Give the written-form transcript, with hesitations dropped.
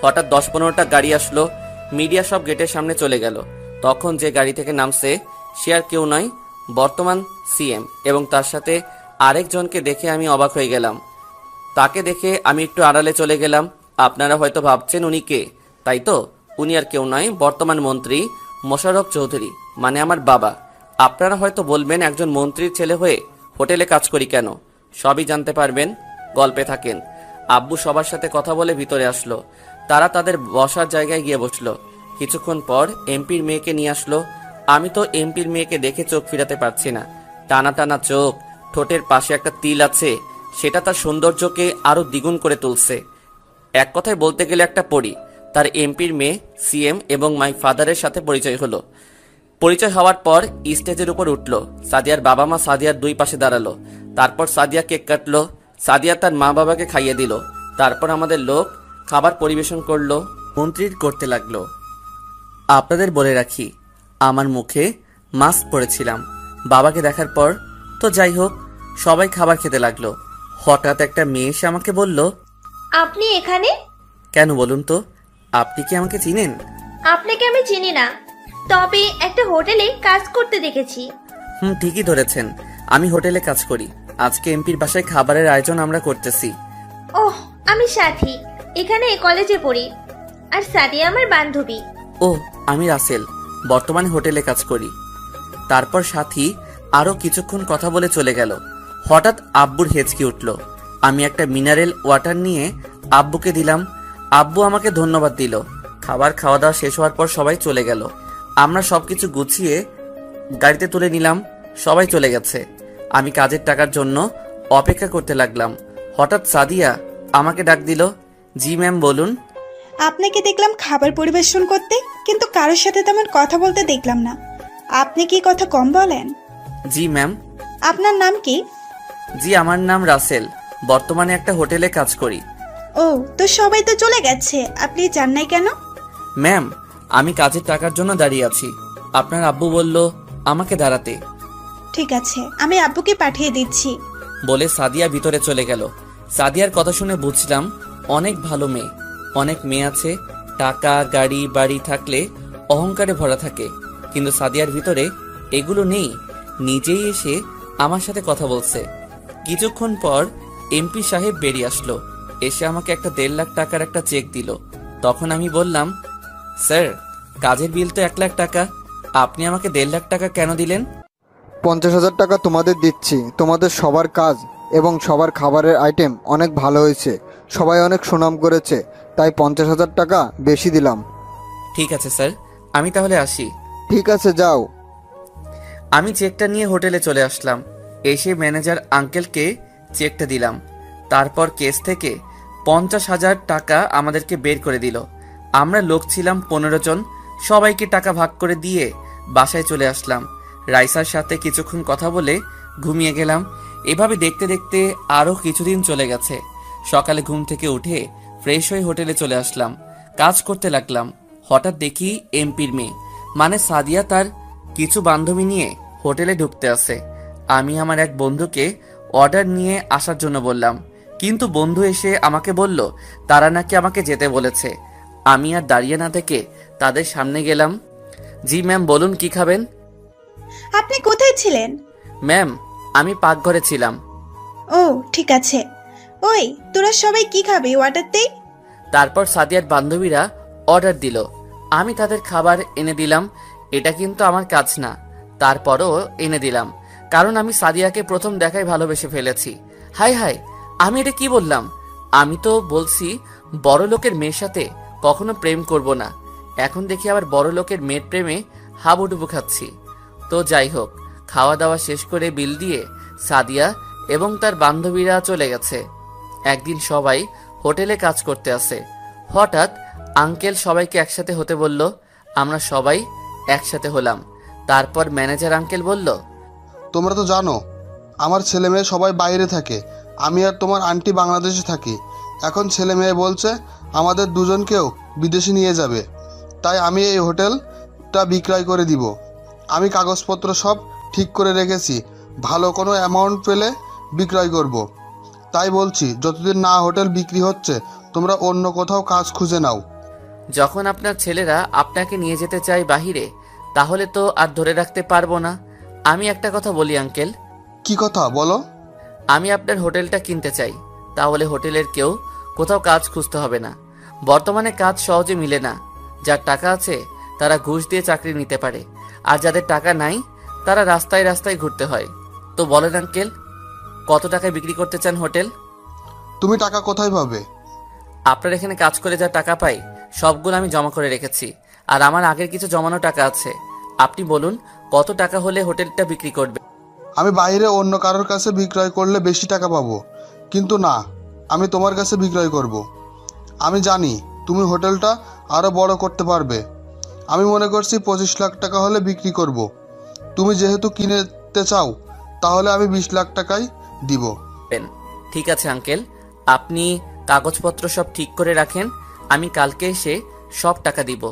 হঠাৎ 10-15টা গাড়ি আসলো, মিডিয়া সব গেটের সামনে চলে গেল। তখন যে গাড়ি থেকে নামছে সে আর কেউ নয়, বর্তমান সিএম, এবং তার সাথে আরেকজনকে দেখে আমি অবাক হয়ে গেলাম। তাকে দেখে আমি একটু আড়ালে চলে গেলাম। আপনারা হয়তো ভাবছেন উনি কে, তাই তো? উনি আর কেউ নয়, বর্তমান মন্ত্রী মোশাররফ চৌধুরী, মানে আমার বাবা। আপনারা হয়তো বলবেন একজন মন্ত্রীর ছেলে হয়ে হোটেলে কাজ করি কেন? সবই জানতে পারবেন, গল্পে থাকেন। আব্বু সবার সাথে কথা বলে ভিতরে আসলো। তারা তাদের বসার জায়গায় গিয়ে বসলো। কিছুক্ষণ পর এমপির মেয়েকে নিয়ে আসলো। আমি তো এমপির মেয়েকে দেখে চোখ ফিরাতে পারছি না। টানা টানা চোখ, ঠোঁটের পাশে একটা তিল আছে, সেটা তার সৌন্দর্যকে আরো দ্বিগুণ করে তুলছে। এক কথায় বলতে গেলে একটা পরী। তার এমপির মেয়ে, সিএম এবং মাই ফাদারের সাথে পরিচয় হলো। পরিচয় হওয়ার পর স্টেজের উপর উঠলো। সাদিয়ার বাবা মা সাদিয়ার দুই পাশে দাঁড়ালো। তারপর সাদিয়া কেক কাটলো। সাদিয়া তার মা বাবাকে খাইয়ে দিল। তারপর আমাদের লোক খাবার পরিবেশন করলো, মন্ত্রীর করতে লাগলো। আপনাদের বলে রাখি, আমার মুখে মাস্ক পরেছিলাম। বাবাকে দেখার পর তো যাই হোক, সবাই খাবার খেতে লাগলো। হঠাৎ একটা মেয়ে এসে আমাকে বলল, আপনি এখানে? কেন বলুন তো, আপনি কি আমাকে চিনেন? আপনাকে আমি চিনি না, তবে একটা হোটেলে কাজ করতে দেখেছি। ঠিকই ধরেছেন, আমি হোটেলে কাজ করি। আজকে এমপির বাসায় খাবারের আয়োজন আমরা করতেছি। ওহ, আমি সাথী, এখানে কলেজে পড়ি। আর সাদিয়া আমার বান্ধবী। ও, আমি রাসেল, বর্তমানে হোটেলে কাজ করি। তারপর সাথী আরো কিছুক্ষণ কথা বলে চলে গেল। হঠাৎ আব্বুর হেঁচকি উঠল। আমি একটা মিনারেল ওয়াটার নিয়ে আব্বুকে দিলাম। আব্বু আমাকে ধন্যবাদ দিল। খাবার খাওয়া দাওয়া শেষ হওয়ার পর সবাই চলে গেল। আমরা সবকিছু গুছিয়ে গাড়িতে তুলে নিলাম। সবাই চলে গেছে। আমি কাজের টাকার জন্য অপেক্ষা করতে লাগলাম। হঠাৎ সাদিয়া আমাকে ডাক দিল। জি ম্যাম, বলুন। আপনাকে দেখলাম খাবার পরিবেশন করতে, কিন্তু কারোর সাথে তেমন কথা বলতে দেখলাম না। আপনি কি কথা কম বলেন? জি ম্যাম। আপনার নাম কি? জি, আমার নাম রাসেল, বর্তমানে একটা হোটেলে কাজ করি। ও, তো সবাই তো চলে গেছে, আপনি যান নাই কেন? ম্যাম, আমি কাজের টাকার জন্য দাঁড়িয়ে আছি। আপনার আব্বু বলল আমাকে দাঁড়াতে। ঠিক আছে, আমি আব্বুকে পাঠিয়ে দিচ্ছি। বলে সাদিয়া ভিতরে চলে গেল। সাদিয়ার কথা শুনে বুঝলাম অনেক ভালো মেয়ে। অনেক মেয়ে আছে, টাকা, গাড়ি, বাড়ি থাকলে অহংকারে ভরা থাকে, কিন্তু সাদিয়ার ভিতরে এগুলো নেই। নিজেই এসে আমার সাথে কথা বলছে। কিছুক্ষণ পর এমপি সাহেব বেরিয়ে আসলো। এসে আমাকে একটা 1.5 লাখ টাকার একটা চেক দিল। তখন আমি বললাম, স্যার, কাজের বিল তো 1 লাখ টাকা, আপনি আমাকে 1.5 লাখ টাকা কেন দিলেন? 50,000 টাকা তোমাদের দিচ্ছি। তোমাদের সবার কাজ এবং সবার খাবারের আইটেম অনেক ভালো হয়েছে, সবাই অনেক সুনাম করেছে, তাই 50,000 টাকা বেশি দিলাম। ঠিক আছে স্যার, আমি তাহলে আসি। ঠিক আছে, যাও। আমি চেকটা নিয়ে হোটেলে চলে আসলাম। এসে ম্যানেজার আঙ্কেলকে চেকটা দিলাম। তারপর কেস থেকে 50,000 টাকা আমাদেরকে বের করে দিল। আমরা লোক ছিলাম 15 জন। সবাইকে টাকা ভাগ করে দিয়ে বাসায় চলে আসলাম। রাইসার সাথে কিছুক্ষণ কথা বলে ঘুমিয়ে গেলাম। এভাবে দেখতে দেখতে আরও কিছুদিন চলে গেছে। সকালে ঘুম থেকে উঠে ফ্রেশ হয়ে হোটেলে চলে আসলাম। কাজ করতে লাগলাম। হঠাৎ দেখি এমপির মেয়ে, মানে সাদিয়া, তার কিছু বান্ধবী নিয়ে হোটেলে ঢুকতে আসে। আমি আমার এক বন্ধুকে অর্ডার নিয়ে আসার জন্য বললাম, কিন্তু বন্ধু এসে আমাকে বলল তারা নাকি আমাকে যেতে বলেছে। আমি আর দাঁড়িয়ে না থেকে তাদের সামনে গেলাম। জি ম্যাম, বলুন কি খাবেন? আপনি কোথায় ছিলেন? ম্যাম, আমি পাকঘরে ছিলাম। ও, ঠিক আছে। ওই, তোরা সবাই কি খাবি, অর্ডার দেই? তারপর সাদিয়ার বান্ধবীরা অর্ডার দিল। আমি তাদের খাবার এনে দিলাম। এটা কিন্তু আমার কাজ না, তারপরও এনে দিলাম, কারণ আমি সাদিয়াকে প্রথম দেখায় ভালোবেসে ফেলেছি। হাই হাই, আমি এটা কি বললাম? আমি তো বলছি বড় লোকের মেয়ের সাথে কখনো প্রেম করব না। এখন দেখি আবার বড় লোকের মেয়ের প্রেমে হাবুডুবু খাচ্ছি। তো যাই হোক, খাওয়া দাওয়া শেষ করে বিল দিয়ে সাদিয়া এবং তার বান্ধবীরা চলে গেছে। একদিন সবাই হোটেলে কাজ করতে আসে। হঠাৎ আঙ্কেল সবাইকে একসাথে হতে বলল। আমরা সবাই একসাথে হলাম। তারপর ম্যানেজার আঙ্কেল বলল, তোমরা তো জানো আমার ছেলে মেয়ে সবাই বাইরে থাকে, আমি আর তোমার আন্টি বাংলাদেশে থাকি। এখন ছেলে মেয়ে বলছে আমাদের দুজনকেও বিদেশে নিয়ে যাবে, তাই আমি এই হোটেলটা বিক্রয় করে দিব। আমি কাগজপত্র সব ঠিক করে রেখেছি, ভালো কোনো অ্যামাউন্ট পেলে বিক্রয় করব। তাই বলছি, যতদিন না হোটেল বিক্রি হচ্ছে তোমরা অন্য কোথাও কাজ খুঁজে নাও। যখন আপনার ছেলেরা আপনাকে নিয়ে যেতে চায় বাহিরে, তাহলে তো আর ধরে রাখতে পারবো না। আমি একটা কথা বলি আঙ্কেল, কি কথা বলো? আমি আপনার হোটেলটা কিনতে চাই। তাহলে হোটেলের কেউ কোথাও কাজ খুঁজতে হবে না। বর্তমানে কাজ সহজে মিলে না। যার টাকা আছে তারা ঘুষ দিয়ে চাকরি নিতে পারে, আর যাদের টাকা নাই তারা রাস্তায় রাস্তায় ঘুরতে হয়। তো বলেন আঙ্কেল, কত টাকায় বিক্রি করতে চান হোটেল? তুমি টাকা কোথায় পাবে? আপনার এখানে কাজ করে যা টাকা পাই সবগুলো আমি জমা করে রেখেছি, আর আমার আগের কিছু জমানো টাকা আছে। আপনি বলুন কত টাকা হলে হোটেলটা বিক্রি করবে? আমি বাইরে অন্য কারোর কাছে বিক্রয় করলে বেশি টাকা পাবো, কিন্তু না, আমি তোমার কাছে বিক্রয় করব। আমি জানি তুমি হোটেলটা আরও বড় করতে পারবে। আমি মনে করছি 25 লাখ টাকা হলে বিক্রি করব। তুমি যেহেতু কিনতে চাও, তাহলে আমি 20 লাখ টাকাই দিব। ঠিক আছে আঙ্কেল, আপনি কাগজপত্র সব ঠিক করে রাখেন, আমি কালকে এসে সব টাকা দিব।